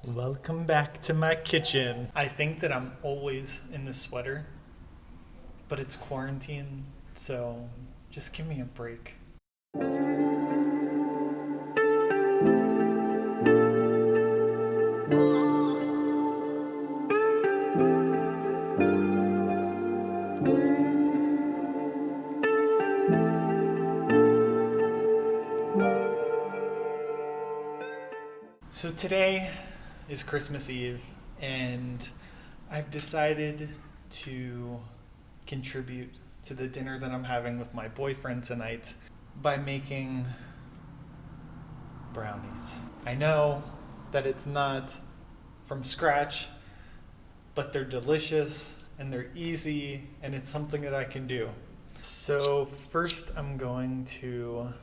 Welcome back to my kitchen. I think that I'm always in this sweater, but it's quarantine, so just give me a break. So today is Christmas Eve, and I've decided to contribute to the dinner that I'm having with my boyfriend tonight by making brownies. I know that it's not from scratch, but they're delicious and they're easy, and it's something that I can do. So first I'm going to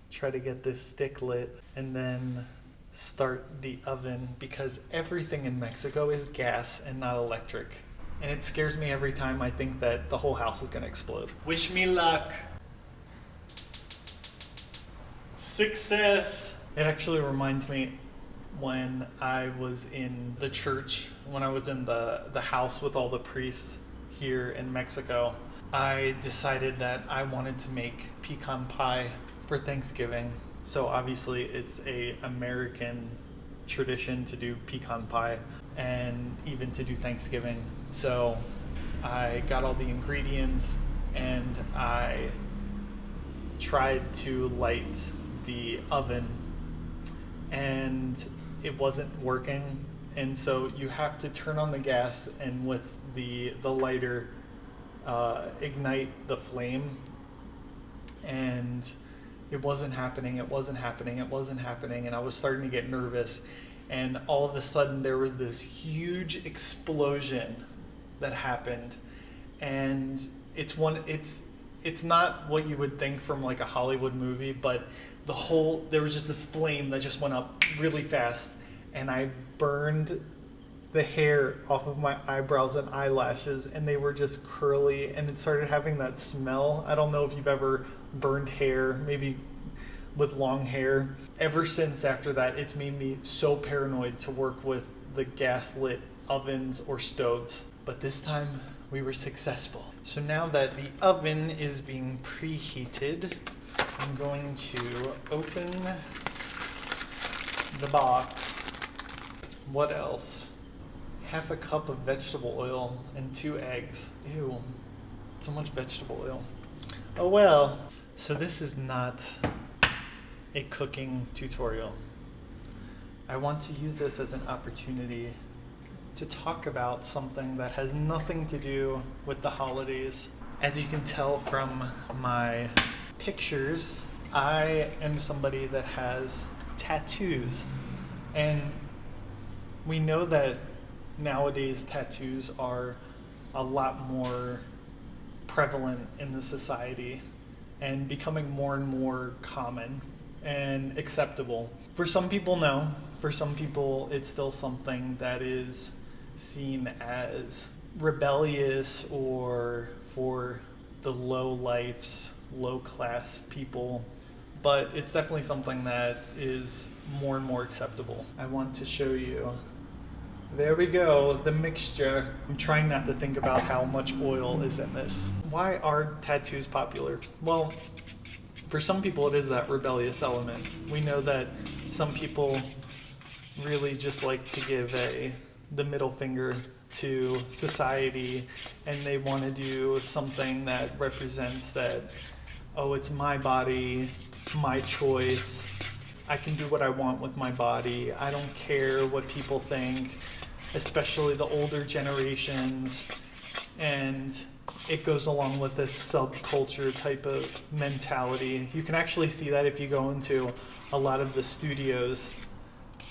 try to get this stick lit and then start the oven, because everything in Mexico is gas and not electric. And it scares me every time I think that the whole house is going to explode. Wish me luck. Success. It actually reminds me when I was in the church, when I was in the house with all the priests here in Mexico. I decided that I wanted to make pecan pie for Thanksgiving. So obviously it's a American tradition to do pecan pie and even to do Thanksgiving. So I got all the ingredients and I tried to light the oven and it wasn't working. And so you have to turn on the gas and with the lighter ignite the flame, and it wasn't happening, and I was starting to get nervous, and all of a sudden there was this huge explosion that happened, and it's not what you would think from like a Hollywood movie, but there was just this flame that just went up really fast, and I burned the hair off of my eyebrows and eyelashes, and they were just curly, and it started having that smell. I don't know if you've ever burned hair, maybe with long hair. Ever since after that, it's made me so paranoid to work with the gas-lit ovens or stoves. But this time, we were successful. So now that the oven is being preheated, I'm going to open the box. What else? Half a cup of vegetable oil and 2 eggs. Ew, so much vegetable oil. Oh well. So this is not a cooking tutorial. I want to use this as an opportunity to talk about something that has nothing to do with the holidays. As you can tell from my pictures, I am somebody that has tattoos. And we know that nowadays tattoos are a lot more prevalent in the society and becoming more and more common and acceptable. For some people, no. For some people, it's still something that is seen as rebellious or for the low lifes, low class people. But it's definitely something that is more and more acceptable. I want to show you. There we go, the mixture. I'm trying not to think about how much oil is in this. Why are tattoos popular? Well, for some people it is that rebellious element. We know that some people really just like to give the middle finger to society, and they want to do something that represents that, oh, it's my body, my choice. I can do what I want with my body. I don't care what people think, especially the older generations. And it goes along with this subculture type of mentality. You can actually see that if you go into a lot of the studios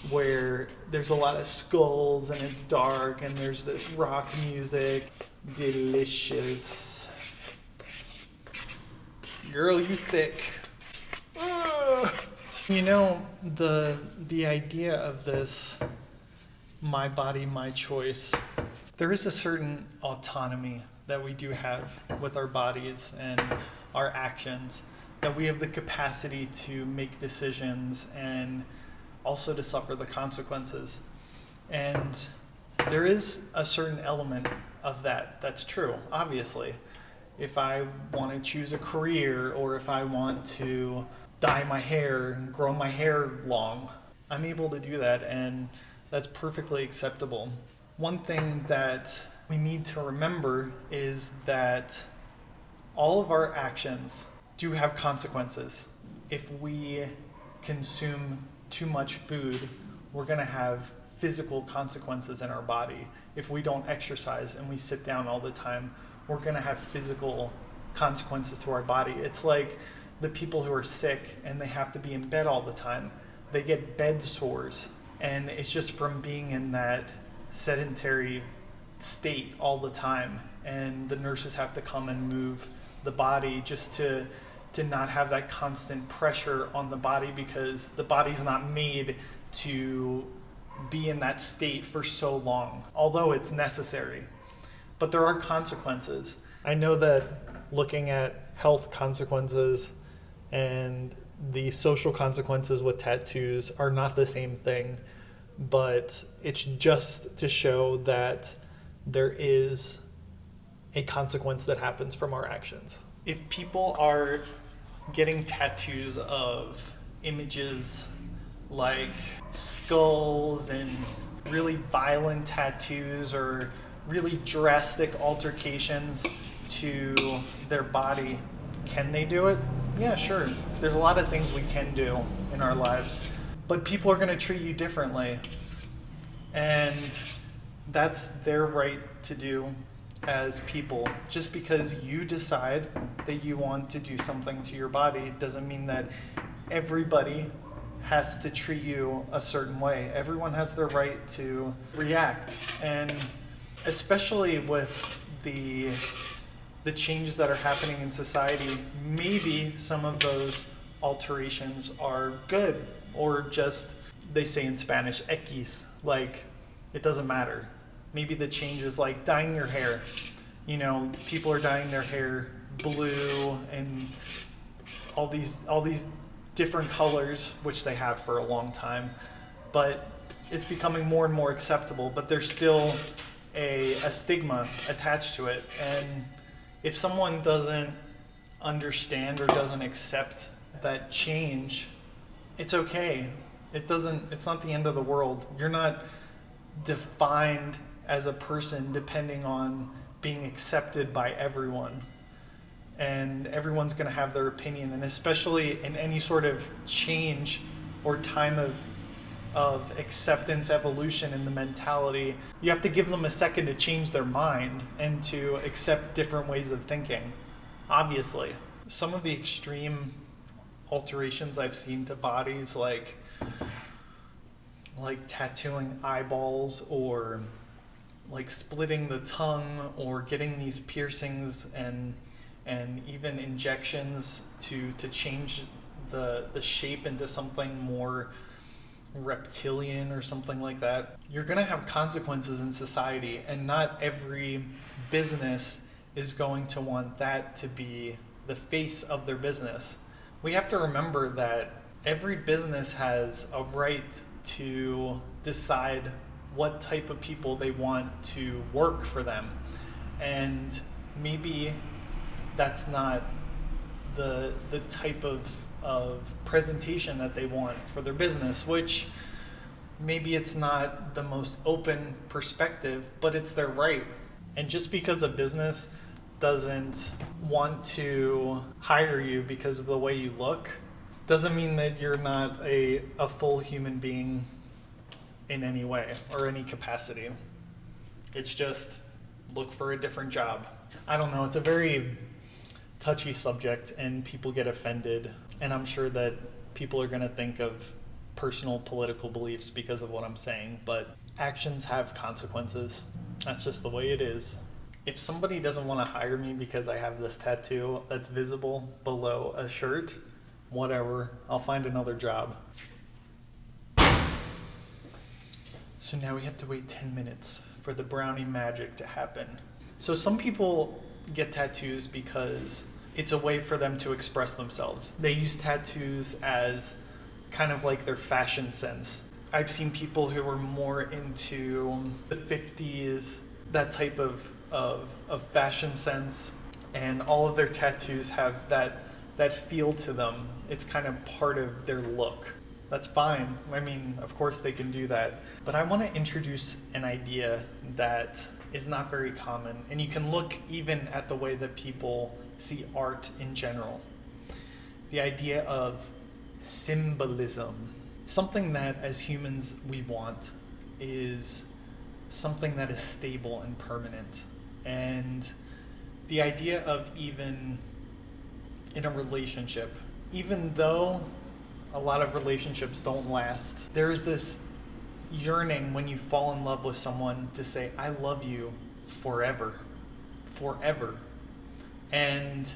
where there's a lot of skulls and it's dark and there's this rock music. Delicious. Girl, you thick. Ugh. You know, the idea of this, my body, my choice, there is a certain autonomy that we do have with our bodies and our actions, that we have the capacity to make decisions and also to suffer the consequences. And there is a certain element of that that's true, obviously. If I want to choose a career, or if I want to dye my hair, grow my hair long, I'm able to do that, and that's perfectly acceptable. One thing that we need to remember is that all of our actions do have consequences. If we consume too much food, we're going to have physical consequences in our body. If we don't exercise and we sit down all the time, we're going to have physical consequences to our body. It's like the people who are sick and they have to be in bed all the time. They get bed sores, and it's just from being in that sedentary state all the time. And the nurses have to come and move the body just to not have that constant pressure on the body, because the body's not made to be in that state for so long, although it's necessary. But there are consequences. I know that looking at health consequences and the social consequences with tattoos are not the same thing, but it's just to show that there is a consequence that happens from our actions. If people are getting tattoos of images like skulls and really violent tattoos, or really drastic altercations to their body, can they do it? Yeah, sure. There's a lot of things we can do in our lives, but people are going to treat you differently, and that's their right to do as people. Just because you decide that you want to do something to your body doesn't mean that everybody has to treat you a certain way. Everyone has their right to react, and especially with the changes that are happening in society, maybe some of those alterations are good, or just, they say in Spanish, X, like it doesn't matter. Maybe the change is like dyeing your hair. You know, people are dyeing their hair blue and all these different colors, which they have for a long time, but it's becoming more and more acceptable, but there's still a stigma attached to it. And if someone doesn't understand or doesn't accept that change, it's okay. It's not the end of the world. You're not defined as a person depending on being accepted by everyone. And everyone's going to have their opinion, and especially in any sort of change or time of acceptance, evolution in the mentality, you have to give them a second to change their mind and to accept different ways of thinking. Obviously, some of the extreme alterations I've seen to bodies, like tattooing eyeballs, or like splitting the tongue, or getting these piercings and even injections to change the shape into something more reptilian or something like that. You're going to have consequences in society, and not every business is going to want that to be the face of their business. We have to remember that every business has a right to decide what type of people they want to work for them, and maybe that's not the type of presentation that they want for their business, which maybe it's not the most open perspective, but it's their right. And just because a business doesn't want to hire you because of the way you look doesn't mean that you're not a full human being in any way or any capacity. It's just look for a different job. I don't know, it's a very touchy subject and people get offended, and I'm sure that people are going to think of personal political beliefs because of what I'm saying, but actions have consequences. That's just the way it is. If somebody doesn't want to hire me because I have this tattoo that's visible below a shirt, whatever, I'll find another job. So now we have to wait 10 minutes for the brownie magic to happen. So some people get tattoos because it's a way for them to express themselves. They use tattoos as kind of like their fashion sense. I've seen people who are more into the 50s, that type of fashion sense, and all of their tattoos have that feel to them. It's kind of part of their look. That's fine. I mean, of course they can do that. But I want to introduce an idea that is not very common. And you can look even at the way that people see art in general. The idea of symbolism. Something that as humans we want is something that is stable and permanent. And the idea of even in a relationship, even though a lot of relationships don't last, there is this yearning when you fall in love with someone to say, I love you forever, forever. And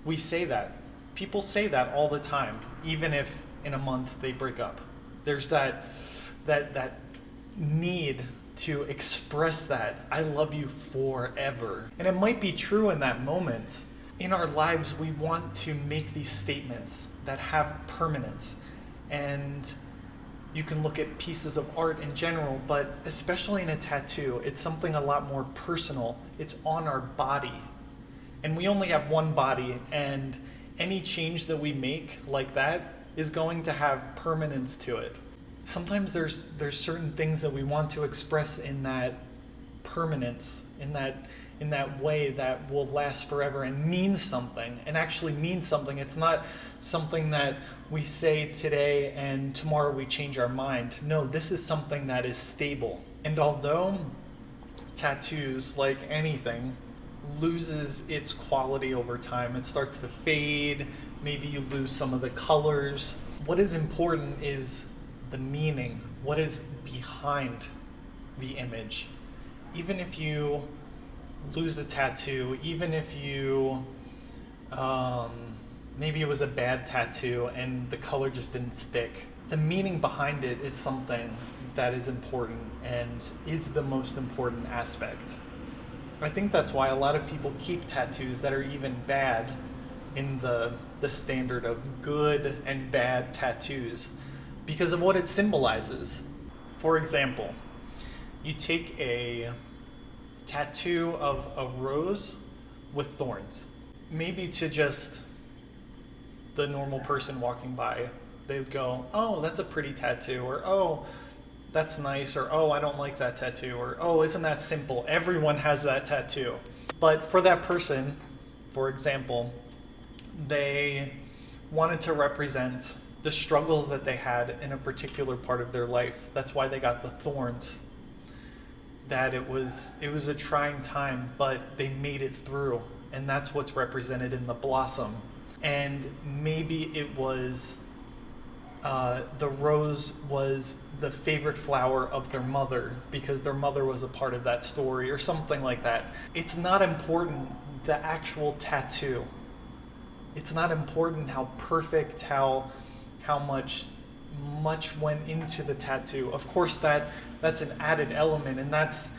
we say that. People say that all the time, even if in a month they break up. There's that need to express that, I love you forever. And it might be true in that moment. In our lives, we want to make these statements that have permanence. And you can look at pieces of art in general, but especially in a tattoo, it's something a lot more personal. It's on our body. And we only have one body, and any change that we make like that is going to have permanence to it. Sometimes there's certain things that we want to express in that permanence, in that way that will last forever and mean something, and actually mean something. It's not something that we say today and tomorrow we change our mind. No, this is something that is stable. And although tattoos, like anything, loses its quality over time, it starts to fade, maybe you lose some of the colors. What is important is the meaning, what is behind the image. Even if you lose a tattoo, even if you maybe it was a bad tattoo and the color just didn't stick, the meaning behind it is something that is important and is the most important aspect. I think that's why a lot of people keep tattoos that are even bad in the standard of good and bad tattoos because of what it symbolizes. For example, you take a tattoo of a rose with thorns. Maybe to just the normal person walking by, they'd go, oh, that's a pretty tattoo, or oh, that's nice, or oh, I don't like that tattoo, or oh, isn't that simple? Everyone has that tattoo. But for that person, for example, they wanted to represent the struggles that they had in a particular part of their life. That's why they got the thorns. That it was a trying time, but they made it through, and that's what's represented in the blossom. And maybe it was the rose was the favorite flower of their mother because their mother was a part of that story or something like that. It's not important the actual tattoo. It's not important how perfect, how much went into the tattoo. Of course, that's an added element, and that's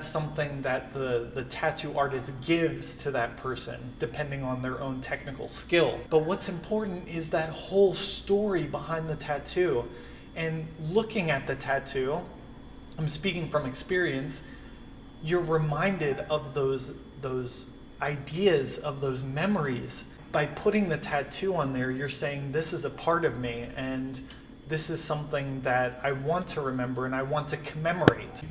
something that the tattoo artist gives to that person, depending on their own technical skill. But what's important is that whole story behind the tattoo. And looking at the tattoo, I'm speaking from experience, you're reminded of those ideas, of those memories. By putting the tattoo on there, you're saying, this is a part of me, and this is something that I want to remember and I want to commemorate.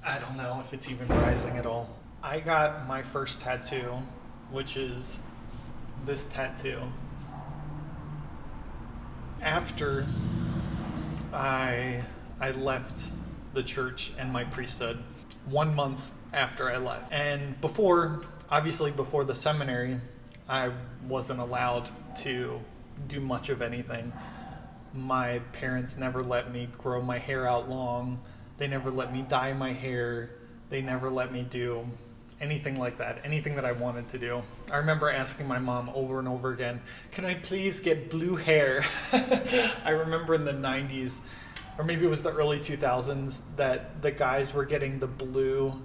I don't know if it's even rising at all. I got my first tattoo, which is this tattoo, after I left the church and my priesthood, 1 month after I left. And before the seminary, I wasn't allowed to do much of anything. My parents never let me grow my hair out long. They never let me dye my hair. They never let me do anything like that, anything that I wanted to do. I remember asking my mom over and over again, can I please get blue hair? I remember in the 90s, or maybe it was the early 2000s, that the guys were getting the blue,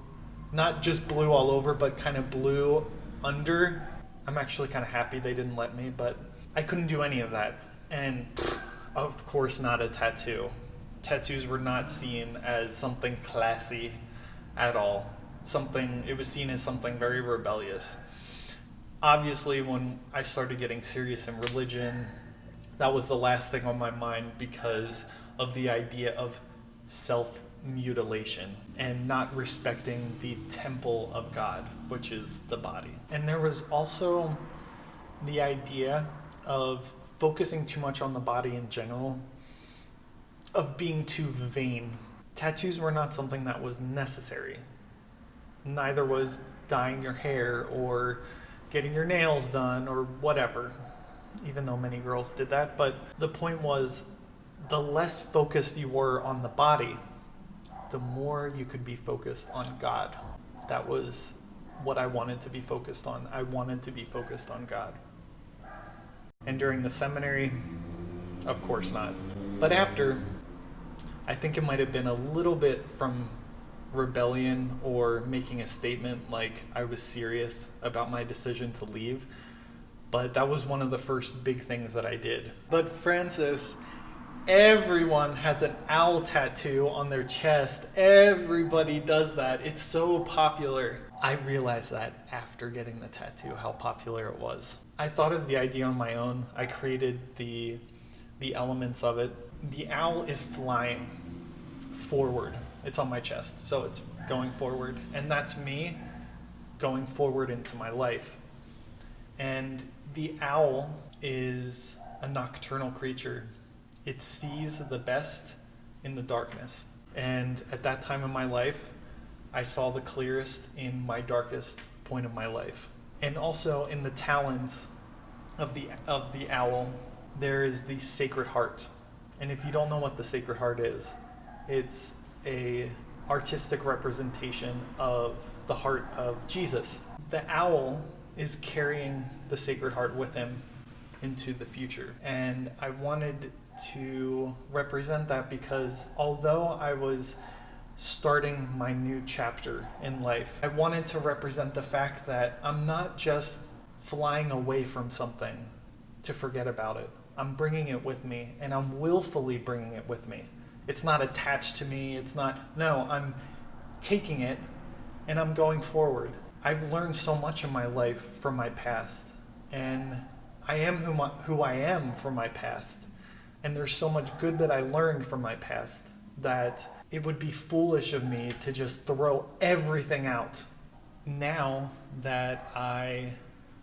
not just blue all over, but kind of blue under. I'm actually kind of happy they didn't let me, but I couldn't do any of that. And of course not a tattoo. Tattoos were not seen as something classy at all. It was seen as something very rebellious. Obviously, when I started getting serious in religion, that was the last thing on my mind because of the idea of self-mutilation and not respecting the temple of God, which is the body. And there was also the idea of focusing too much on the body in general, of being too vain. Tattoos were not something that was necessary. Neither was dyeing your hair or getting your nails done or whatever, even though many girls did that. But the point was, the less focused you were on the body, the more you could be focused on God. That was what I wanted to be focused on. I wanted to be focused on God. And during the seminary, of course not. But after, I think it might have been a little bit from rebellion or making a statement like I was serious about my decision to leave. But that was one of the first big things that I did. But Francis, everyone has an owl tattoo on their chest. Everybody does that. It's so popular. I realized that after getting the tattoo, how popular it was. I thought of the idea on my own. I created the elements of it. The owl is flying forward. It's on my chest, so it's going forward. And that's me going forward into my life. And the owl is a nocturnal creature. It sees the best in the darkness. And at that time in my life, I saw the clearest in my darkest point of my life. And also in the talons of the owl, there is the Sacred Heart. And if you don't know what the Sacred Heart is, it's a artistic representation of the heart of Jesus. The owl is carrying the Sacred Heart with him into the future. And I wanted to represent that because although I was starting my new chapter in life, I wanted to represent the fact that I'm not just flying away from something to forget about it. I'm bringing it with me, and I'm willfully bringing it with me. It's not attached to me. I'm taking it and I'm going forward. I've learned so much in my life from my past, and I am who I am from my past. And there's so much good that I learned from my past that it would be foolish of me to just throw everything out now that I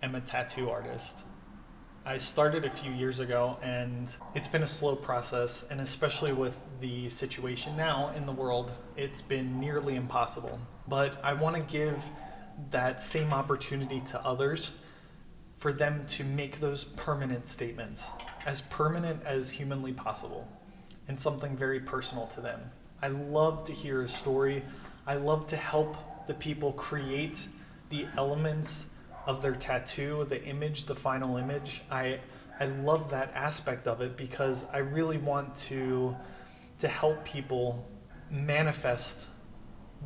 am a tattoo artist. I started a few years ago, and it's been a slow process, and especially with the situation now in the world, it's been nearly impossible. But I want to give that same opportunity to others for them to make those permanent statements, as permanent as humanly possible, and something very personal to them. I love to hear a story. I love to help the people create the elements of their tattoo, the image, the final image. I love that aspect of it because I really want to help people manifest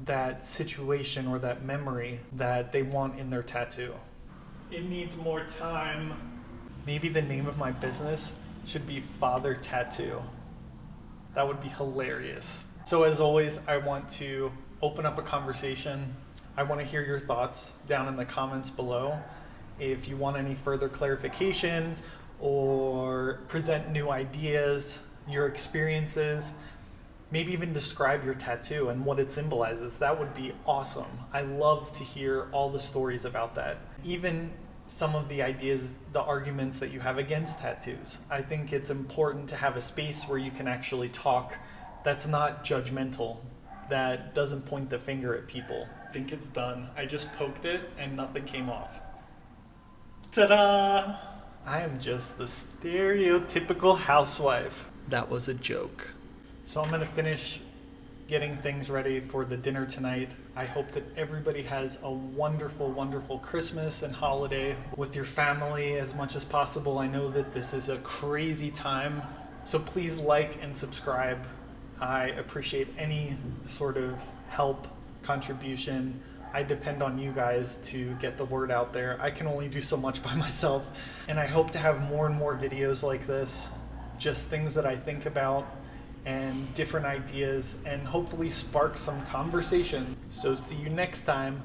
that situation or that memory that they want in their tattoo. It needs more time. Maybe the name of my business should be Father Tattoo. That would be hilarious. So as always, I want to open up a conversation. I want to hear your thoughts down in the comments below. If you want any further clarification or present new ideas, your experiences, maybe even describe your tattoo and what it symbolizes, that would be awesome. I love to hear all the stories about that. Even some of the ideas, the arguments that you have against tattoos. I think it's important to have a space where you can actually talk that's not judgmental, that doesn't point the finger at people. I think it's done. I just poked it and nothing came off. Ta-da! I am just the stereotypical housewife. That was a joke. So I'm gonna finish getting things ready for the dinner tonight. I hope that everybody has a wonderful, wonderful Christmas and holiday with your family as much as possible. I know that this is a crazy time, so please like and subscribe. I appreciate any sort of help, contribution. I depend on you guys to get the word out there. I can only do so much by myself, and I hope to have more and more videos like this just things that I think about and different ideas, and hopefully spark some conversation. So see you next time.